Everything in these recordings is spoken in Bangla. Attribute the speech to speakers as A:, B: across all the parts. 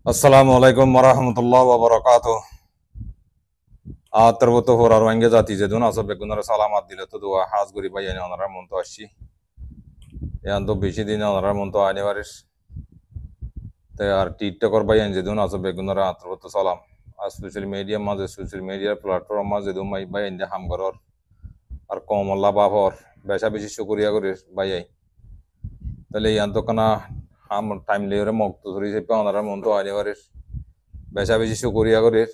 A: আসসালামু আলাইকুম ওরহমতুল্লাহ ওবরাকাতুহ। তরবত হোরার ওয়াঙ্গে জাতি যে দুন আসব বেগুনার সালামাত দিলে তো দোয়া হাজ গরি ভাই এনে ওনারা মন তো আসছি ইয়ান তো বেশি দিন ওনারা মন তো আনে পারিস তাই আর টিকটকর ভাই এনে যে দুন আসব বেগুনার আতরবত সালাম আর সোশ্যাল মিডিয়ার প্ল্যাটফর্ম মাঝে দুন ভাই এনে হামগরর আর কমল্লা বাবর বেশা বেশি শুকরিয়া করিস ভাই তাহলে ইয়ান তো কানা হাম টাইম লেরে মক্ত ধরি চেপে ওনারা মন তো আনে পারিস বেশা বেশি শুকরিয়া করিস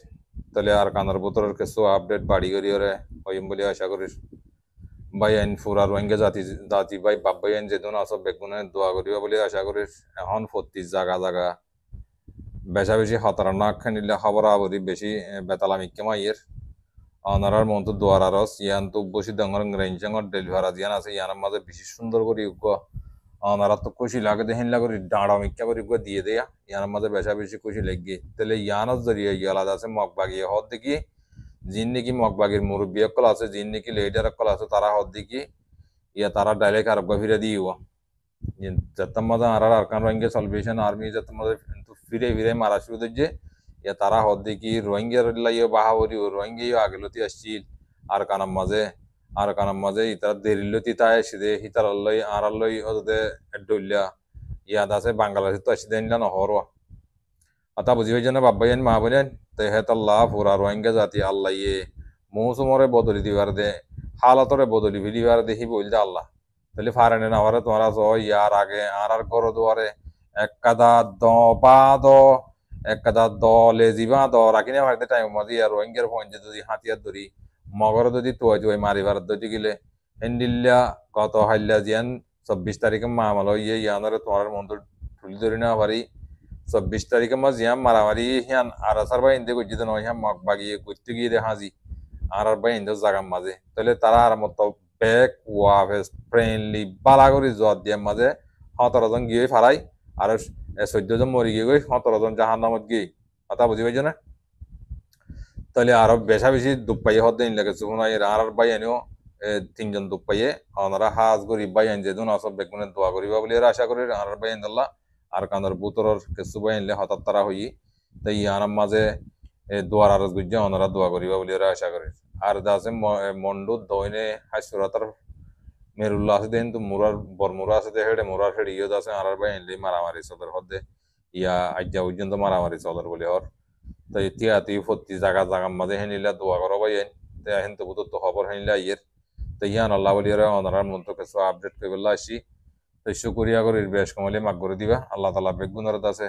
A: তাহলে আর কানার বোতলের কিছু আপডেট বাড়ি করি ওরে হইম বলে আশা করিস ভাই আইন ফুরার ওয়াঙ্গে জাতি জাতি ভাই বাপ ভাই আইন যেদিন আসব বেগুনে দোয়া করিবা বলে আশা করিস এখন প্রতি জাগা জাগা বেশা বেশি খতরনাক খানিলে খবর আবরি বেশি বেতালামিকে মাইয়ের অনারার মতো দোয়ার আরস ইয়ান তো বসি ডাঙর রেঞ্জাঙর ডেলিভার আজিয়ান আছে ইয়ানের মাঝে বেশি সুন্দর করে অনারা তো খুশি লাগে দেখেন লাগরি ডাঁড়া মিক্কা করে দিয়ে দেয়া ইয়ানের মাঝে বেশা বেশি খুশি লেগে তাহলে ইয়ানোর জরিয়ে আলাদা আছে মগ বাগিয়ে হদ দেখি জিন নাকি মগবাগের মুরব্বী অকল আছে জিন নাকি লেডার অকল আছে তারা হদ দেখি ইয়া তারা ডাইরেক্ট আরব ফিরে দিও যত মজা আর কান রোহিঙ্গা সলভেশন আর্মি যত মজা ফিরে ফিরে মারা শুরু দিচ্ছে ইয়া তারা হদ দেখি রোহিঙ্গার লাইও বাহাবরি রোহিঙ্গা আগলতি আসছিল আর কানাম মাঝে ইতার দেরিলতি তাই আসিদে হিতার লই আর লই হদে ডইলা ইয়াদ আছে বাংলাদেশ তো আসিদে নিলা নহরওয়া আতা বুঝি হই জানা বাব্বাইন মা বলেন তে হেতাল্লাহ ফুরা রোহিঙ্গা জাতি আল্লাহ ইয়ে মৌসুমরে বদলি দিবার দে হালাতরে বদলি ফিলিবার দেখি বলতে আল্লাহ তাহলে ফারেনে না হরে তোমরা তো ইয়ার আগে আর করো দুয়ারে এক কাদা দ বা দ এক কাদা দ লেজি বা দ রাখিনে হয়তো টাইম মাঝে আর রোহিঙ্গার পয়েন্টে যদি হাতিয়ার ধরি মগর যদি তুই মারিবার যদি গেলে হেন্ডিল্লা কত হাইল্লা জিয়ান 24 তারিখে মামাল ইয়ে ইয়ানরে তোমার মন্ত্র তুলি ধরি না পারি 24 তারিখে মাঝ ইয়াম মারামারি হিয়ান আর আসার ভাই ইন্দে গজ্জিত নয় হিয়াম মগ বাগিয়ে করতে গিয়ে দে হাজি আর ভাই ইন্দে জাগার মাঝে তাহলে তারা আর মতো ব্যাক ওয়াফেস ফ্রেন্ডলি বালা করে জোয়ার দিয়ে মাঝে 17 জন গিয়ে ফারাই আর 14 জন মরি গিয়ে গই 17 জন জাহান নামত গিয়ে কথা বুঝি পাইছো না তাহলে আরো বেশা বেশি দুঃখ পাইয়ে হদ দিন লাগে শুকুন আর ভাই এনেও 3 জন দুঃখ পাইয়ে ওনারা হাজ গরিব ভাই আইন যেদিন আসব বেগুনে দোয়া করিবা বলে আশা করি আর ভাই আইন আর কান্দর বুতরর কিছু বাই আনলে হঠাৎ তারা হই তাই ইয়ানার মাঝে দোয়ার আরজ গুজ্জা ওনারা দোয়া করিবা বলে আশা করি আর আছে মন্ডু দইনে হাসুরাতার মেরুল্লাহ আছে দেন তো মুরার বরমুরা আছে হেডে মুরার হেড ইয়দ আছে আর ভাই আনলে মারামারি সদর হদে ইয়া আজ্জা পর্যন্ত মারামারি সদর বলে হর তাই তিয়াতি ফতি জাগা জাগার মাঝে হেনিলা দোয়া করো ভাই আইন তাই হেন তো বুতর তো খবর হেনিলা ইয়ের তাই ইয়ান আল্লাহ বলি ওনারার মন্ত্র কিছু আপডেট করে আসি তো শুকরিয়া করি বেশ কমলে মাগ করে দিবা আল্লাহ তালা বেগুনের আছে